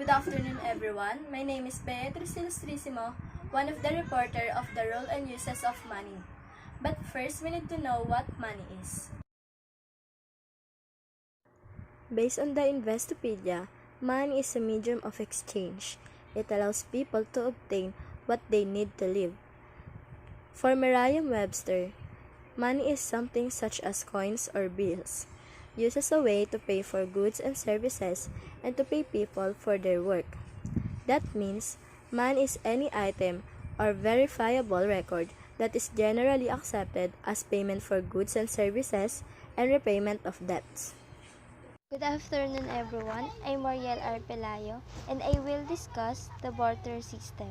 Good afternoon, everyone. My name is Beatriz Ilustrisimo, one of the reporter of the role and uses of money. But first, we need to know what money is. Based on the Investopedia, money is a medium of exchange. It allows people to obtain what they need to live. For Merriam-Webster, money is something such as coins or bills, used as a way to pay for goods and services and to pay people for their work. That means money is any item or verifiable record that is generally accepted as payment for goods and services and repayment of debts. Good afternoon, everyone. I'm Mariel R. Pelayo, and I will discuss the barter system.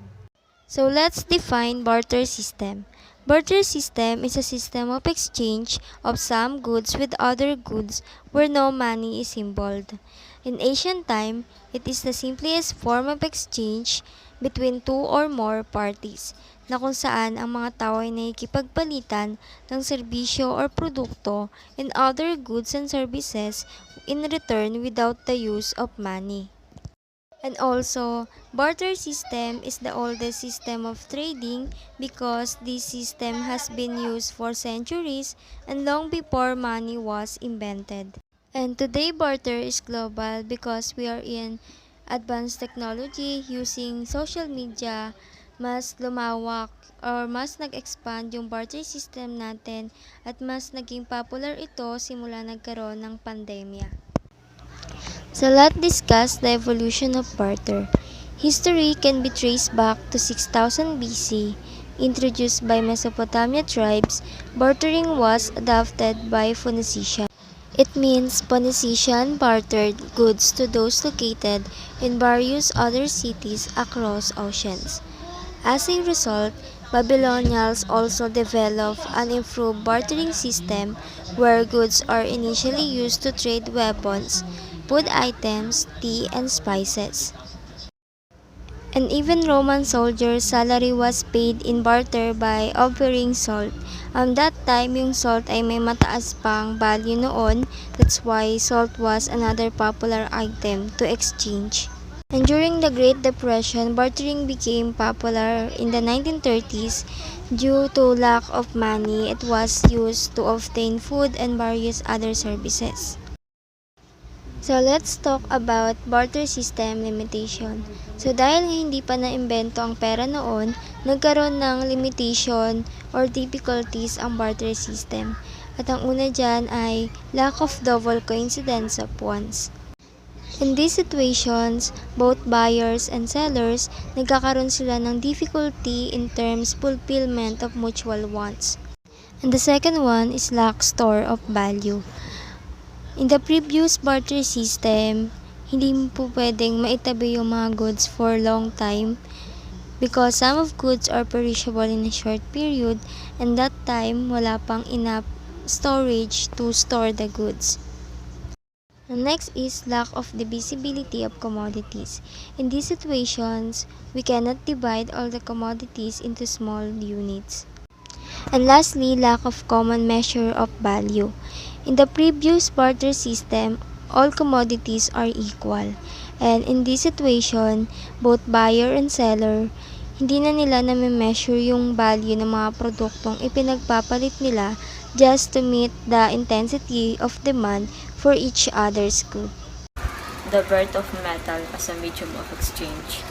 So let's define barter system. Barter system is a system of exchange of some goods with other goods where no money is involved. In ancient time, it is the simplest form of exchange between two or more parties na kung saan ang mga tao ay nakikipagpalitan ng serbisyo or produkto and other goods and services in return without the use of money. And also, barter system is the oldest system of trading because this system has been used for centuries and long before money was invented. And today, barter is global because we are in advanced technology using social media. Mas lumawak or mas nag-expand yung barter system natin at mas naging popular ito simula nagkaroon ng pandemya. So let's discuss the evolution of barter. History can be traced back to 6000 BC. Introduced by Mesopotamia tribes, bartering was adopted by Phoenicians. It means Phoenicians bartered goods to those located in various other cities across oceans. As a result, Babylonians also developed an improved bartering system where goods are initially used to trade weapons, food items, tea, and spices. And even Roman soldiers' salary was paid in barter by offering salt. That time, yung salt ay may mataas pang value noon. That's why salt was another popular item to exchange. And during the Great Depression, bartering became popular in the 1930s due to lack of money. It was used to obtain food and various other services. So let's talk about barter system limitation. So dahil hindi pa na-imbento ang pera noon, nagkaroon ng limitation or difficulties ang barter system. At ang una dyan ay lack of double coincidence of wants. In these situations, both buyers and sellers, nagkakaroon sila ng difficulty in terms fulfillment of mutual wants. And the second one is lack store of value. In the previous barter system, hindi mo po pwedeng maitabi yung mga goods for long time because some of goods are perishable in a short period and that time wala pang enough storage to store the goods. The next is lack of divisibility of commodities. In these situations, we cannot divide all the commodities into small units. And lastly, lack of common measure of value. In the previous barter system, all commodities are equal. And in this situation, both buyer and seller, hindi na nila na-measure yung value ng mga produktong ipinagpapalit nila just to meet the intensity of demand for each other's good. The birth of metal as a medium of exchange.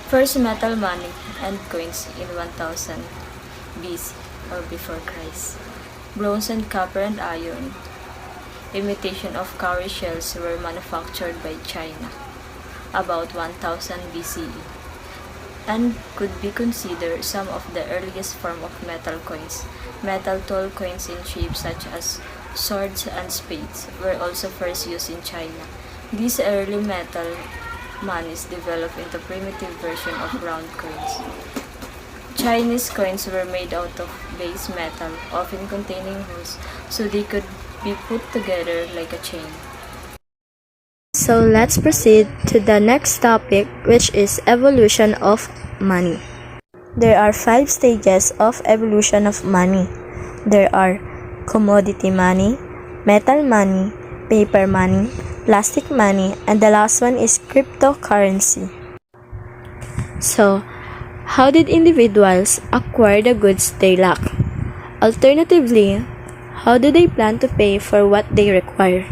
First metal money and coins in 1000 BC or before Christ. Bronze and copper and iron, imitation of cowrie shells were manufactured by China about 1000 BCE and could be considered some of the earliest form of metal coins. Metal tool coins in shapes such as swords and spades were also first used in China. These early metal monies developed into primitive version of round coins. Chinese coins were made out of base metal, often containing holes, so they could be put together like a chain. So let's proceed to the next topic, which is evolution of money. There are 5 stages of evolution of money. There are commodity money, metal money, paper money, plastic money, and the last one is cryptocurrency. So, how did individuals acquire the goods they lack? Alternatively, how do they plan to pay for what they require?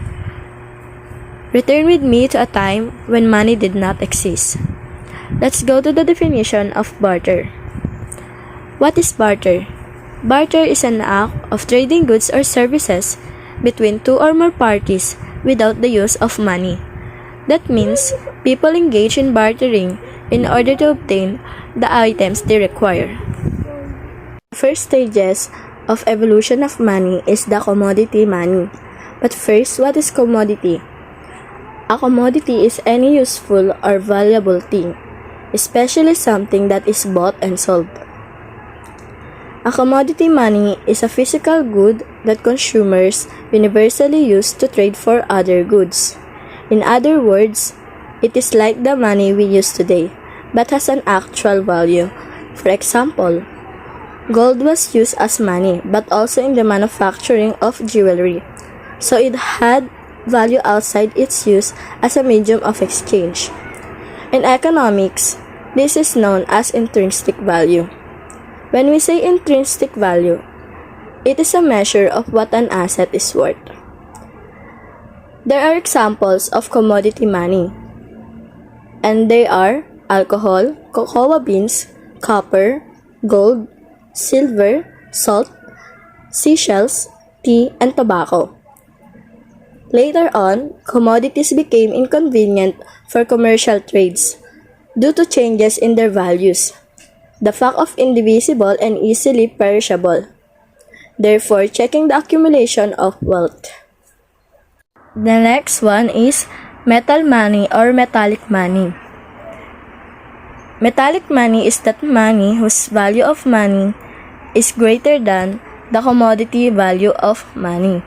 Return with me to a time when money did not exist. Let's go to the definition of barter. What is barter? Barter is an act of trading goods or services between two or more parties without the use of money. That means people engage in bartering in order to obtain the items they require. The first stages of evolution of money is the commodity money. But first, what is commodity? A commodity is any useful or valuable thing, especially something that is bought and sold. A commodity money is a physical good that consumers universally use to trade for other goods. In other words, it is like the money we use today, but has an actual value. For example, gold was used as money, but also in the manufacturing of jewelry, so it had value outside its use as a medium of exchange. In economics, this is known as intrinsic value. When we say intrinsic value, it is a measure of what an asset is worth. There are examples of commodity money, and they are alcohol, cocoa beans, copper, gold, silver, salt, seashells, tea, and tobacco. Later on, commodities became inconvenient for commercial trades due to changes in their values, the fact of indivisible and easily perishable, therefore checking the accumulation of wealth. The next one is metal money or metallic money. Metallic money is that money whose value of money is greater than the commodity value of money.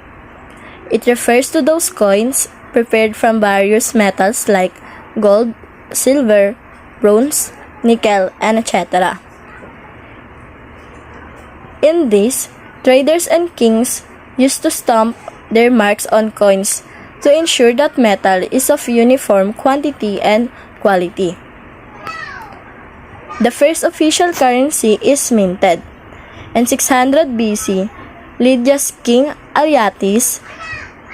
It refers to those coins prepared from various metals like gold, silver, bronze, nickel, and etc. In this, traders and kings used to stamp their marks on coins to ensure that metal is of uniform quantity and quality. The first official currency is minted. In 600 BC, Lydia's king Ariatis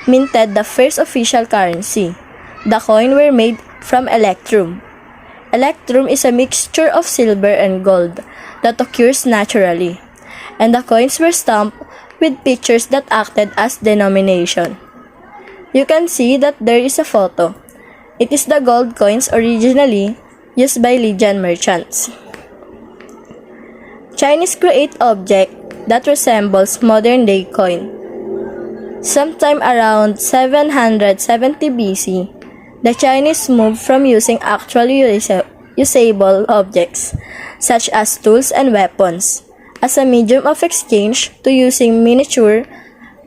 minted the first official currency. The coin were made from electrum. Electrum is a mixture of silver and gold that occurs naturally, and the coins were stamped with pictures that acted as denomination. You can see that there is a photo. It is the gold coins originally used by Lydian merchants. Chinese create object that resembles modern-day coin. Sometime around 770 BC, the Chinese moved from using actually usable objects, such as tools and weapons, as a medium of exchange to using miniature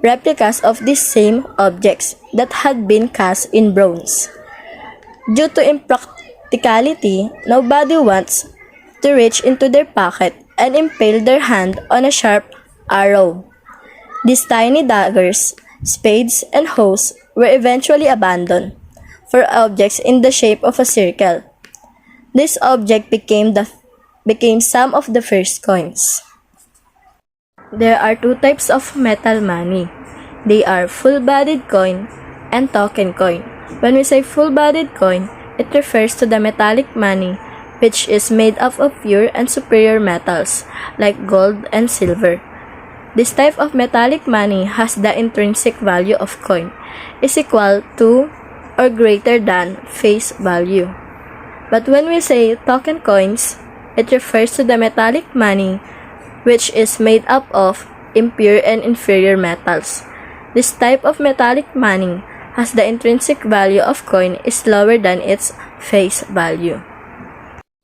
replicas of these same objects that had been cast in bronze. Due to impracticality, nobody wants to reach into their pocket and impale their hand on a sharp arrow. These tiny daggers, spades, and hoes were eventually abandoned for objects in the shape of a circle. This object became some of the first coins. There are two types of metal money. They are full-bodied coin and token coin. When we say full-bodied coin, it refers to the metallic money which is made up of pure and superior metals like gold and silver. This type of metallic money has the intrinsic value of coin is equal to or greater than face value. But when we say token coins, it refers to the metallic money which is made up of impure and inferior metals. This type of metallic money has the intrinsic value of coin is lower than its face value.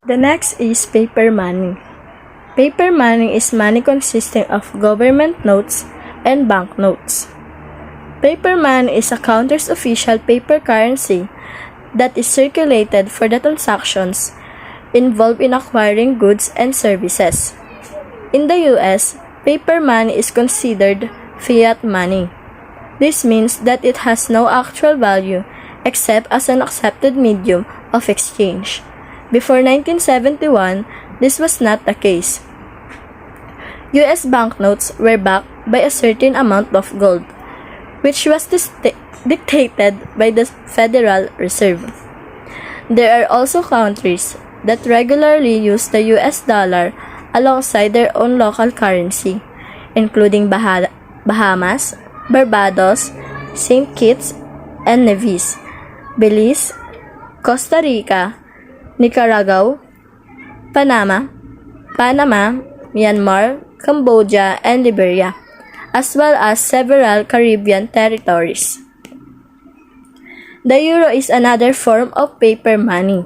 The next is paper money. Paper money is money consisting of government notes and banknotes. Paper money is a country's official paper currency that is circulated for the transactions involved in acquiring goods and services. In the US, paper money is considered fiat money. This means that it has no actual value except as an accepted medium of exchange. Before 1971, this was not the case. U.S. banknotes were backed by a certain amount of gold, which was dictated by the Federal Reserve. There are also countries that regularly use the US dollar alongside their own local currency, including Bahamas, Barbados, St. Kitts and Nevis, Belize, Costa Rica, Nicaragua, Panama, Myanmar, Cambodia, and Liberia, as well as several Caribbean territories. The euro is another form of paper money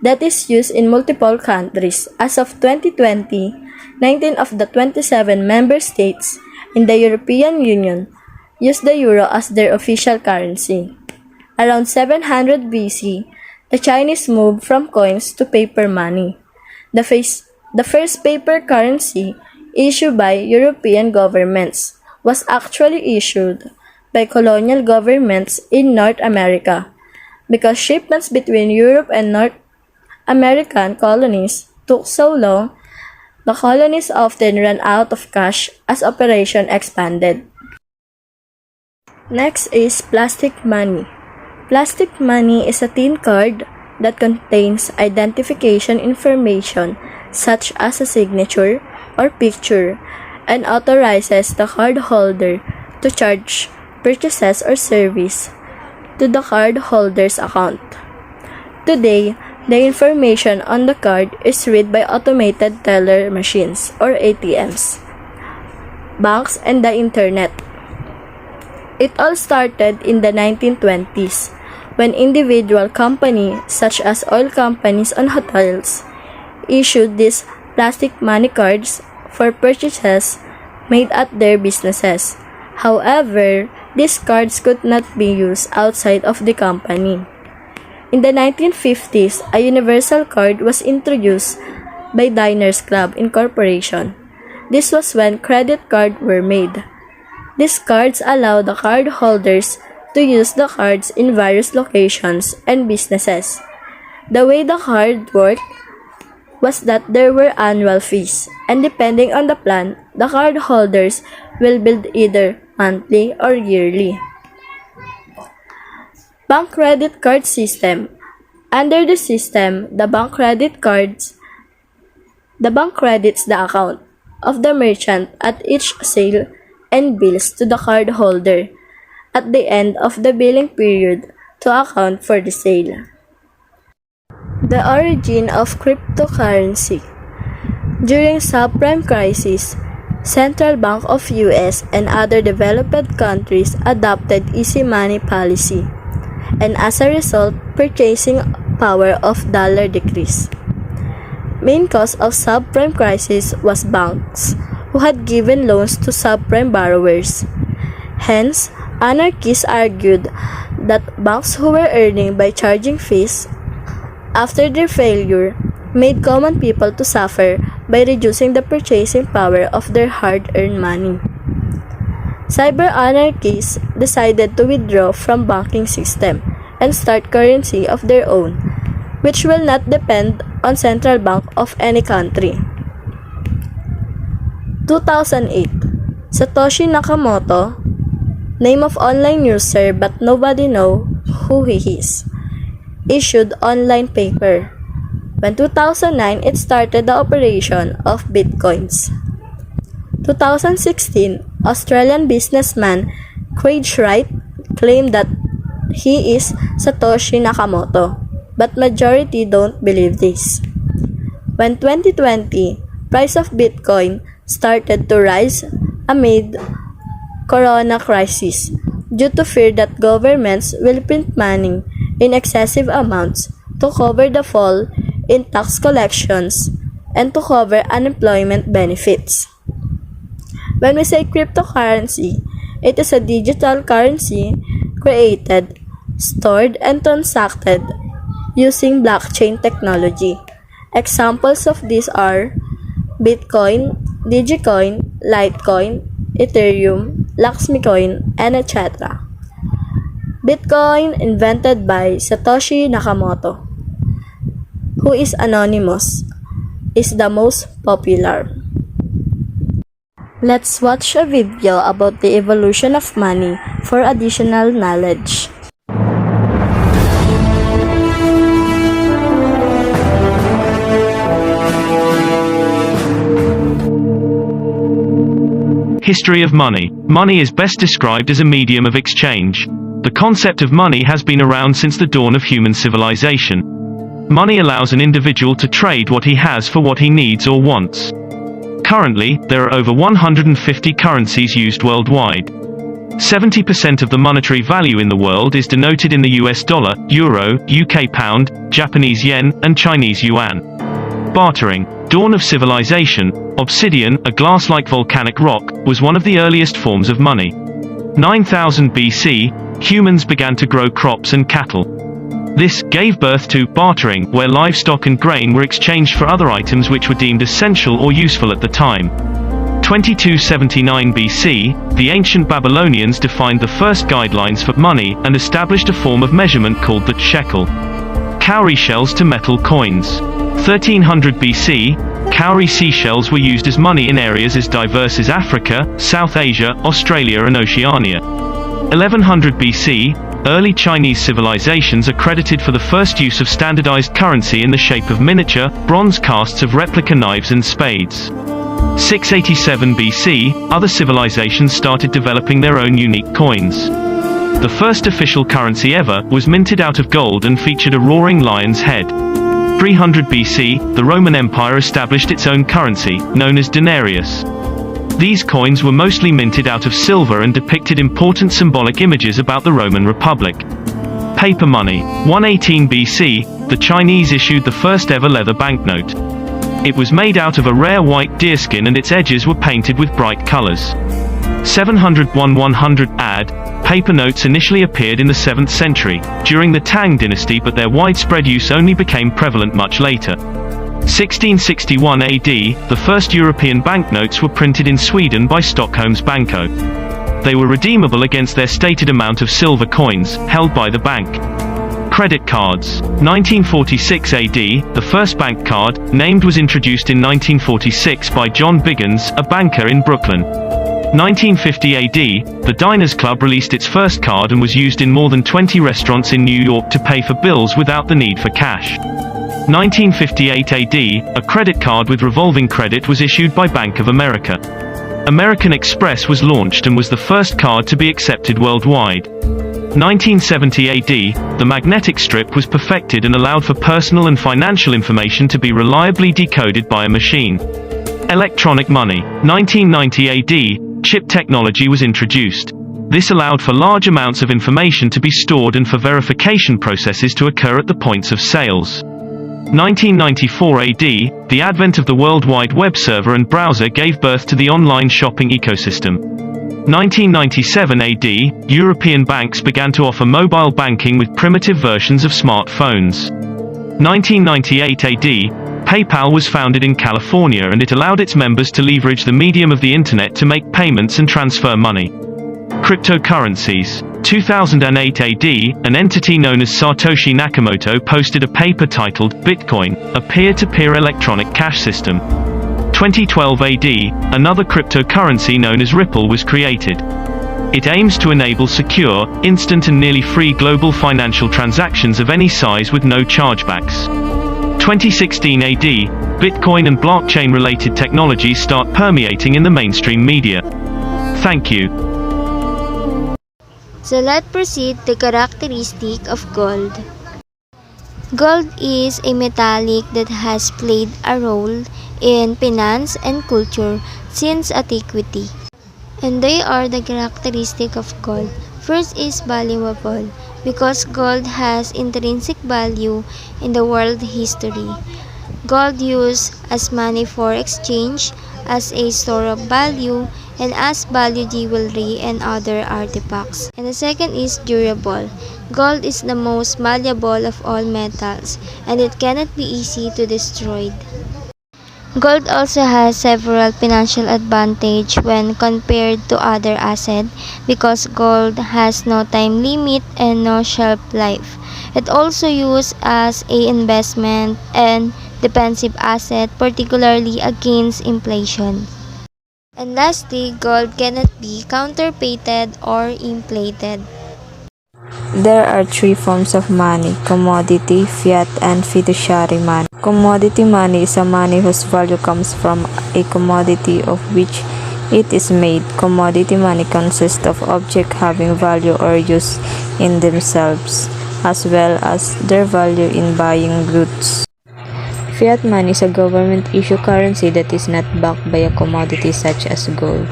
that is used in multiple countries. As of 2020, 19 of the 27 member states in the European Union use the euro as their official currency. Around 700 BC, the Chinese moved from coins to paper money. The first paper currency issued by European governments was actually issued by colonial governments in North America. Because shipments between Europe and North American colonies took so long, the colonies often ran out of cash as operation expanded. Next is plastic money. Plastic money is a tin card that contains identification information such as a signature or picture and authorizes the cardholder to charge purchases or service to the cardholder's account. Today, the information on the card is read by automated teller machines or ATMs, banks, and the internet. It all started in the 1920s when individual companies such as oil companies and hotels issued these plastic money cards for purchases made at their businesses. However, these cards could not be used outside of the company. In the 1950s, a universal card was introduced by Diners Club Incorporation. This was when credit cards were made. These cards allow the cardholders to use the cards in various locations and businesses. The way the card worked was that there were annual fees, and depending on the plan, the cardholders will bill either monthly or yearly. Bank credit card system. Under the system, the bank credits the account of the merchant at each sale and bills to the cardholder at the end of the billing period to account for the sale. The origin of cryptocurrency. During subprime crisis, Central Bank of US and other developed countries adopted easy money policy, and as a result, purchasing power of dollar decreased. Main cause of subprime crisis was banks who had given loans to subprime borrowers. Hence, anarchists argued that banks who were earning by charging fees after their failure made common people to suffer by reducing the purchasing power of their hard-earned money. Cyber anarchists decided to withdraw from banking system and start currency of their own, which will not depend on central bank of any country. 2008, Satoshi Nakamoto, name of online user but nobody know who he is, issued online paper. When 2009, it started the operation of Bitcoins. 2016, Australian businessman Craig Wright claimed that he is Satoshi Nakamoto, but majority don't believe this. When 2020, price of Bitcoin started to rise amid corona crisis due to fear that governments will print money in excessive amounts to cover the fall in tax collections and to cover unemployment benefits. When we say cryptocurrency, it is a digital currency created, stored, and transacted using blockchain technology. Examples of these are Bitcoin, Digicoin, Litecoin, Ethereum, Laxmi Coin, and etc. Bitcoin, invented by Satoshi Nakamoto, who is anonymous, is the most popular. Let's watch a video about the evolution of money for additional knowledge. History of money. Money is best described as a medium of exchange. The concept of money has been around since the dawn of human civilization. Money allows an individual to trade what he has for what he needs or wants. Currently, there are over 150 currencies used worldwide. 70% of the monetary value in the world is denoted in the US dollar, euro, UK pound, Japanese yen, and Chinese yuan. Bartering. Dawn of civilization. Obsidian, a glass-like volcanic rock, was one of the earliest forms of money. 9000 BC, humans began to grow crops and cattle. This gave birth to bartering, where livestock and grain were exchanged for other items which were deemed essential or useful at the time. 2279 BC, the ancient Babylonians defined the first guidelines for money and established a form of measurement called the shekel. Cowrie shells to metal coins. 1300 BC, cowrie seashells were used as money in areas as diverse as Africa, South Asia, Australia and Oceania. 1100 BC, early Chinese civilizations are credited for the first use of standardized currency in the shape of miniature, bronze casts of replica knives and spades. 687 BC, other civilizations started developing their own unique coins. The first official currency ever was minted out of gold and featured a roaring lion's head. 300 BC, the Roman Empire established its own currency, known as denarius. These coins were mostly minted out of silver and depicted important symbolic images about the Roman Republic. Paper money. 118 BC, the Chinese issued the first ever leather banknote. It was made out of a rare white deerskin and its edges were painted with bright colors. 701 AD, paper notes initially appeared in the 7th century, during the Tang dynasty, but their widespread use only became prevalent much later. 1661 AD, the first European banknotes were printed in Sweden by Stockholm's Banco. They were redeemable against their stated amount of silver coins, held by the bank. Credit cards. 1946 AD, the first bank card, named, was introduced in 1946 by John Biggins, a banker in Brooklyn. 1950 AD, the Diners Club released its first card and was used in more than 20 restaurants in New York to pay for bills without the need for cash. 1958 AD, a credit card with revolving credit was issued by Bank of America. American Express was launched and was the first card to be accepted worldwide. 1970 AD, the magnetic strip was perfected and allowed for personal and financial information to be reliably decoded by a machine. Electronic money. 1990 AD, chip technology was introduced. This allowed for large amounts of information to be stored and for verification processes to occur at the points of sales. 1994 AD, the advent of the World Wide Web server and browser gave birth to the online shopping ecosystem. 1997 AD, European banks began to offer mobile banking with primitive versions of smartphones. 1998 AD, PayPal was founded in California and it allowed its members to leverage the medium of the internet to make payments and transfer money. Cryptocurrencies. 2008 AD, an entity known as Satoshi Nakamoto posted a paper titled Bitcoin, a peer-to-peer electronic cash system. 2012 AD, another cryptocurrency known as Ripple was created. It aims to enable secure, instant and nearly free global financial transactions of any size with no chargebacks. 2016 AD, Bitcoin and blockchain-related technologies start permeating in the mainstream media. Thank you. So let's proceed to characteristic of gold. Gold is a metallic that has played a role in finance and culture since antiquity. And they are the characteristic of gold. First is valuable, because gold has intrinsic value in the world history. Gold used as money for exchange, as a store of value, and as value jewelry and other artifacts. And the second is durable. Gold is the most malleable of all metals, and it cannot be easy to destroy. Gold also has several financial advantage when compared to other assets because gold has no time limit and no shelf life. It also used as a investment and defensive asset, particularly against inflation. And lastly, gold cannot be counterfeited or inflated. There are three forms of money: commodity, fiat, and fiduciary money. Commodity money is a money whose value comes from a commodity of which it is made. Commodity money consists of objects having value or use in themselves, as well as their value in buying goods. Fiat money is a government-issued currency that is not backed by a commodity such as gold.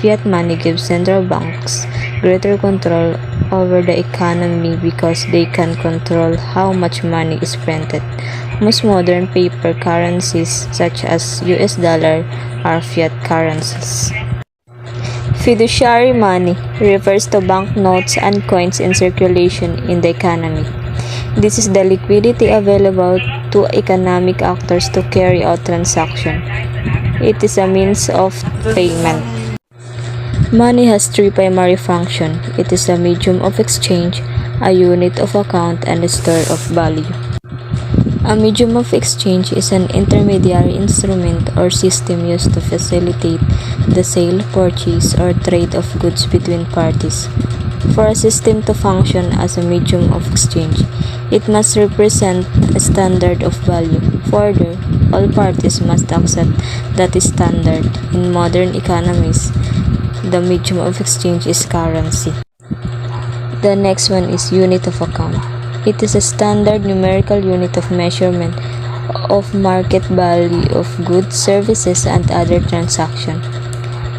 Fiat money gives central banks greater control over the economy because they can control how much money is printed. Most modern paper currencies, such as US dollar, are fiat currencies. Fiduciary money refers to banknotes and coins in circulation in the economy. This is the liquidity available to economic actors to carry out transactions. It is a means of payment. Money has three primary functions. It is a medium of exchange, a unit of account, and a store of value. A medium of exchange is an intermediary instrument or system used to facilitate the sale, purchase, or trade of goods between parties. For a system to function as a medium of exchange, it must represent a standard of value. Further, all parties must accept that standard. In modern economies, the medium of exchange is currency. The next one is unit of account. It is a standard numerical unit of measurement of market value of goods, services, and other transactions.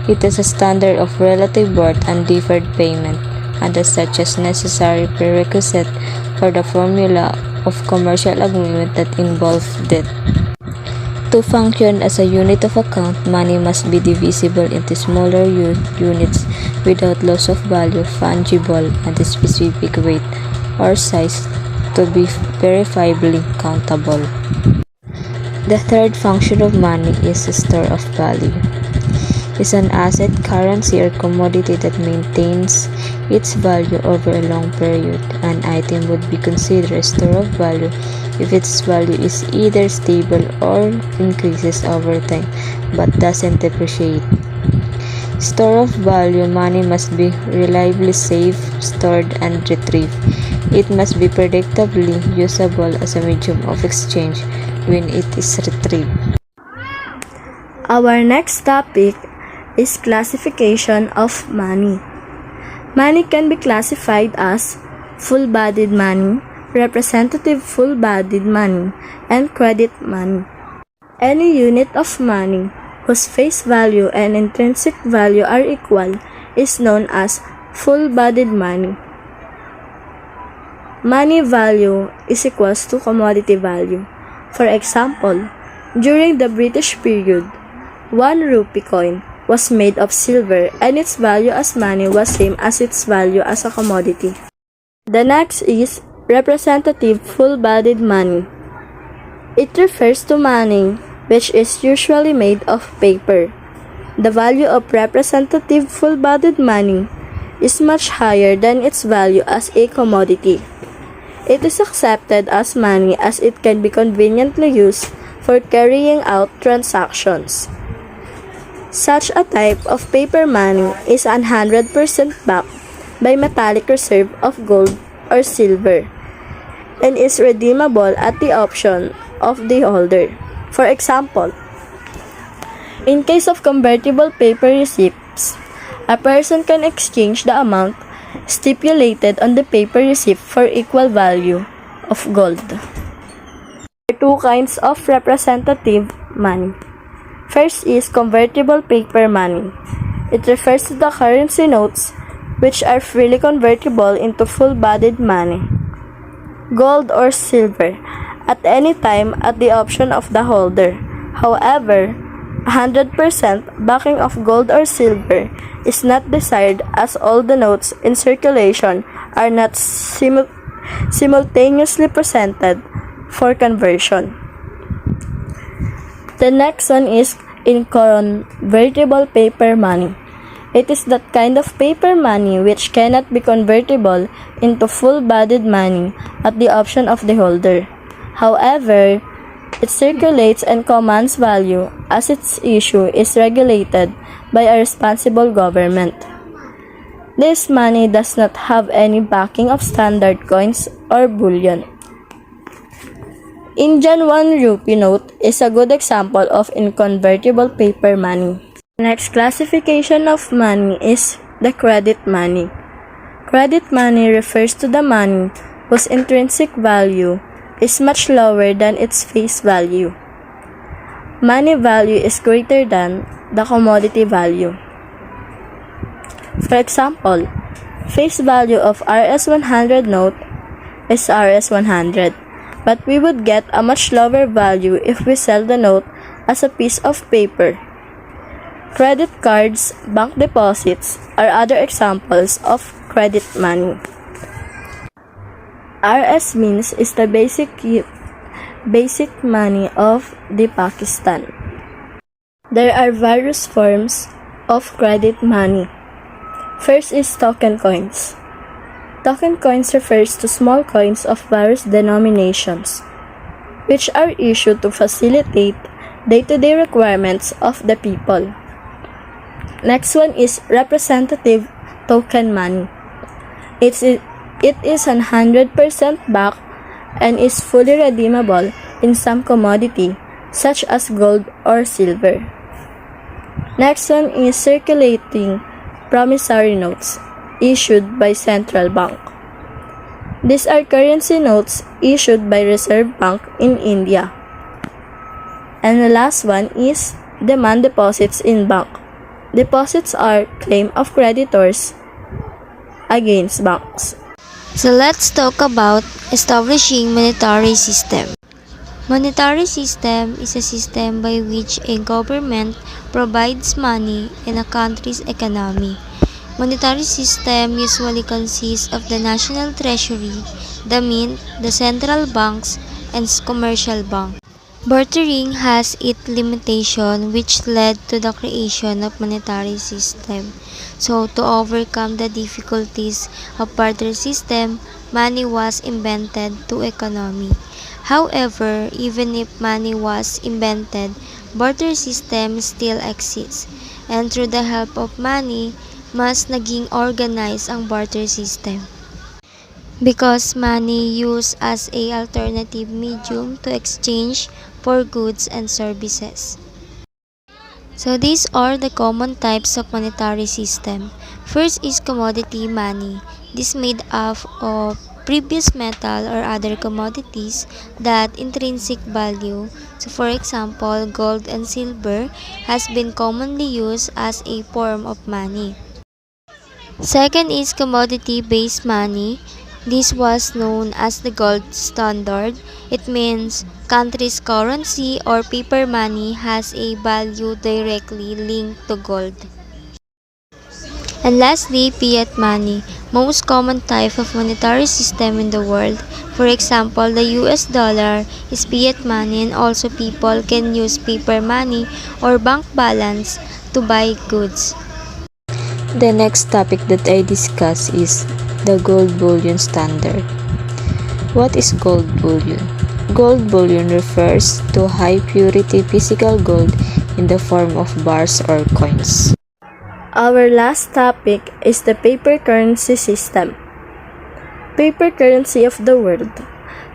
It is a standard of relative worth and deferred payment, and as such is necessary prerequisite for the formula of commercial agreement that involve debt. To function as a unit of account, money must be divisible into smaller units without loss of value, fungible, and a specific weight or size to be verifiably countable. The third function of money is a store of value. It's an asset, currency, or commodity that maintains its value over a long period. An item would be considered a store of value if its value is either stable or increases over time but doesn't depreciate. Store of value money must be reliably saved, stored, and retrieved. It must be predictably usable as a medium of exchange when it is retrieved. Our next topic is classification of money. Money can be classified as full-bodied money, representative full-bodied money, and credit money. Any unit of money whose face value and intrinsic value are equal is known as full-bodied money. Money value is equals to commodity value. For example, during the British period, 1 rupee coin was made of silver and its value as money was same as its value as a commodity. The next is representative full-bodied money. It refers to money which is usually made of paper. The value of representative full-bodied money is much higher than its value as a commodity. It is accepted as money as it can be conveniently used for carrying out transactions. Such a type of paper money is 100% backed by metallic reserve of gold or silver and is redeemable at the option of the holder. For example, in case of convertible paper receipts, a person can exchange the amount stipulated on the paper receipt for equal value of gold. There are two kinds of representative money. First is convertible paper money. It refers to the currency notes which are freely convertible into full-bodied money, gold or silver, at any time at the option of the holder. However, 100% backing of gold or silver is not desired as all the notes in circulation are not simultaneously presented for conversion. The next one is inconvertible paper money. It is that kind of paper money which cannot be convertible into full-bodied money at the option of the holder. However, it circulates and commands value as its issue is regulated by a responsible government. This money does not have any backing of standard coins or bullion. Indian 1 rupee note is a good example of inconvertible paper money. Next classification of money is the credit money. Credit money refers to the money whose intrinsic value is much lower than its face value. Money value is greater than the commodity value. For example, face value of Rs100 note is Rs100, but we would get a much lower value if we sell the note as a piece of paper. Credit cards, bank deposits are other examples of credit money. Rs means is the basic money of the Pakistan. There are various forms of credit money. First is token coins. Token coins refers to small coins of various denominations, which are issued to facilitate day-to-day requirements of the people. Next one is representative token money. It is 100% backed and is fully redeemable in some commodity such as gold or silver. Next one is circulating promissory notes issued by central bank. These are currency notes issued by Reserve Bank in India. And the last one is demand deposits in bank. Deposits are claim of creditors against banks. So let's talk about establishing monetary system. Monetary system is a system by which a government provides money in a country's economy. Monetary system usually consists of the national treasury, the mint, the central banks, and commercial bank. Bartering has its limitation which led to the creation of monetary system. So to overcome the difficulties of barter system, money was invented to economy. However, even if money was invented, barter system still exists. And through the help of money, mas naging organized ang barter system. Because money used as a alternative medium to exchange for goods and services. So these are the common types of monetary system. First is commodity money. This made up of previous metal or other commodities that intrinsic value. So for example, gold and silver has been commonly used as a form of money. Second is commodity-based money. This was known as the gold standard. It means country's currency or paper money has a value directly linked to gold. And lastly, fiat money, most common type of monetary system in the world. For example, the US dollar is fiat money, and also people can use paper money or bank balance to buy goods. The next topic that I discuss is the gold bullion standard. What is gold bullion? Gold bullion refers to high purity physical gold in the form of bars or coins. Our last topic is the paper currency system. Paper currency of the world.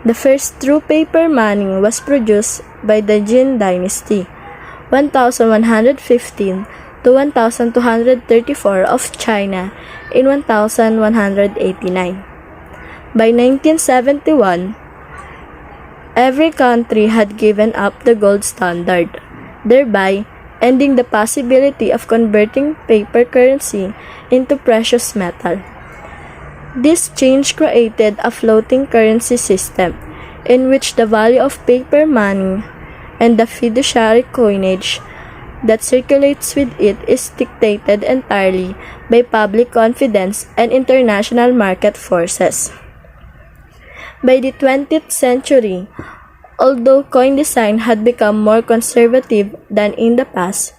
The first true paper money was produced by the Jin dynasty, 1115 to 1234 of China in 1189. By 1971, every country had given up the gold standard, thereby ending the possibility of converting paper currency into precious metal. This change created a floating currency system in which the value of paper money and the fiduciary coinage that circulates with it is dictated entirely by public confidence and international market forces. By the 20th century, Although coin design had become more conservative than in the past,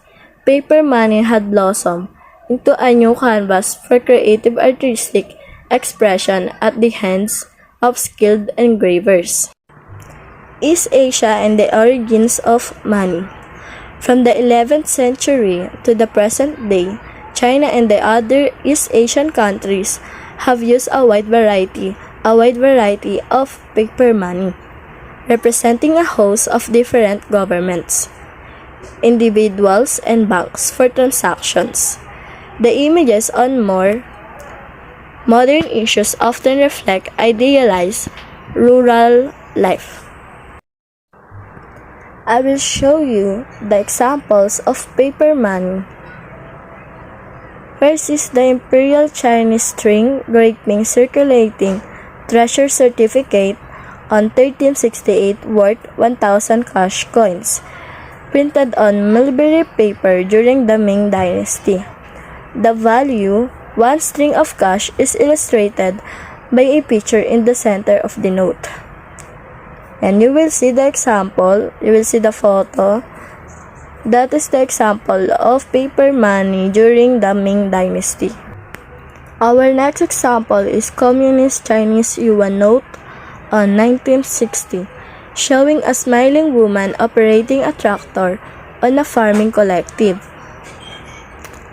paper money had blossomed into a new canvas for creative artistic expression at the hands of skilled engravers. East Asia and the origins of money. From the 11th century to the present day, China and the other East Asian countries have used a wide variety of paper money, representing a host of different governments, individuals, and banks for transactions. The images on more modern issues often reflect idealized rural life. I will show you the examples of paper money. First is the Imperial Chinese string graping circulating treasure certificate on 1368 worth 1,000 cash coins, printed on mulberry paper during the Ming Dynasty. The value, one string of cash, is illustrated by a picture in the center of the note. And you will see the example, you will see the photo. That is the example of paper money during the Ming Dynasty. Our next example is Communist Chinese Yuan note on 1960, showing a smiling woman operating a tractor on a farming collective.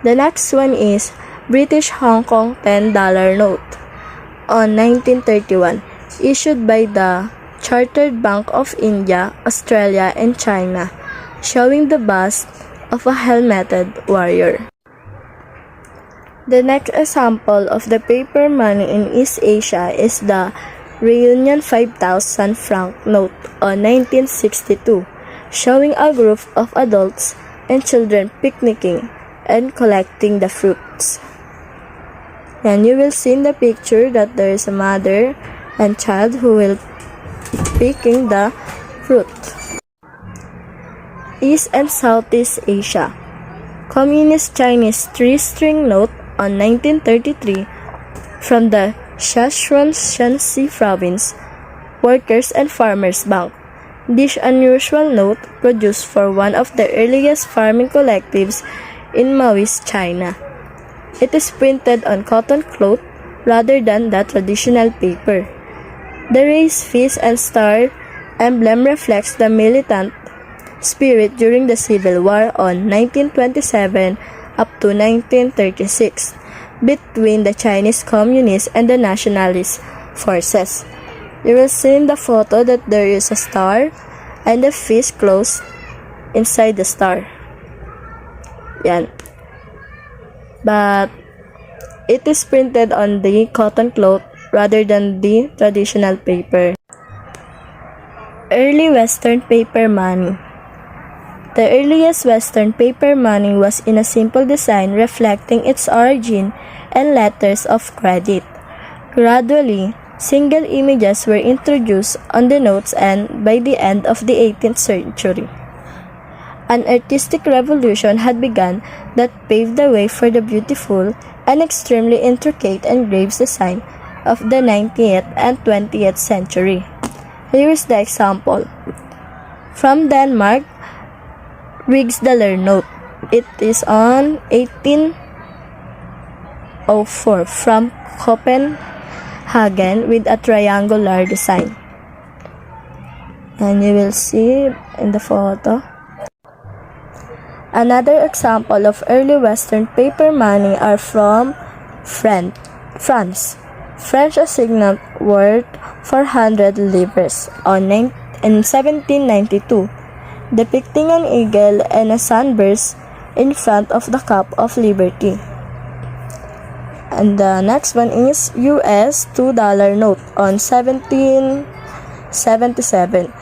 The next one is British Hong Kong $10 note on 1931, issued by the Chartered Bank of India, Australia, and China, showing the bust of a helmeted warrior. The next example of the paper money in East Asia is the Reunion 5,000 franc note on 1962, showing a group of adults and children picnicking and collecting the fruits. And you will see in the picture that there is a mother and child who will picking the fruit. East and Southeast Asia. Communist Chinese 3-string note on 1933 from the Sichuan Shanxi Province Workers and Farmers Bank. This unusual note produced for one of the earliest farming collectives in Maoist China. It is printed on cotton cloth rather than the traditional paper. The raised fist and star emblem reflects the militant spirit during the Civil War on 1927 up to 1936 between the Chinese Communists and the Nationalist forces. You will see in the photo that there is a star and the fist closed inside the star. Yan. But it is printed on the cotton cloth rather than the traditional paper. Early Western paper money. The earliest Western paper money was in a simple design reflecting its origin and letters of credit. Gradually, single images were introduced on the notes, and by the end of the 18th century, an artistic revolution had begun that paved the way for the beautiful and extremely intricate engraved design of the 19th and 20th century. Here is the example. From Denmark, Rigsdaler note. It is on 1804 from Copenhagen with a triangular design. And you will see in the photo. Another example of early Western paper money are from France. French assignment worth 400 livres in 1792, depicting an eagle and a sunburst in front of the Cup of Liberty. And the next one is US $2 note on 1777,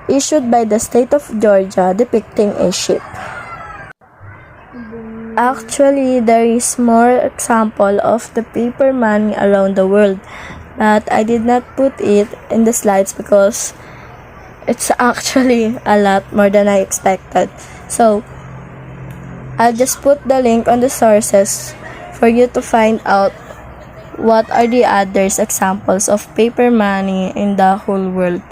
issued by the state of Georgia, depicting a ship. Actually, there is more example of the paper money around the world, but I did not put it in the slides because it's actually a lot more than I expected. So, I'll just put the link on the sources for you to find out what are the other examples of paper money in the whole world.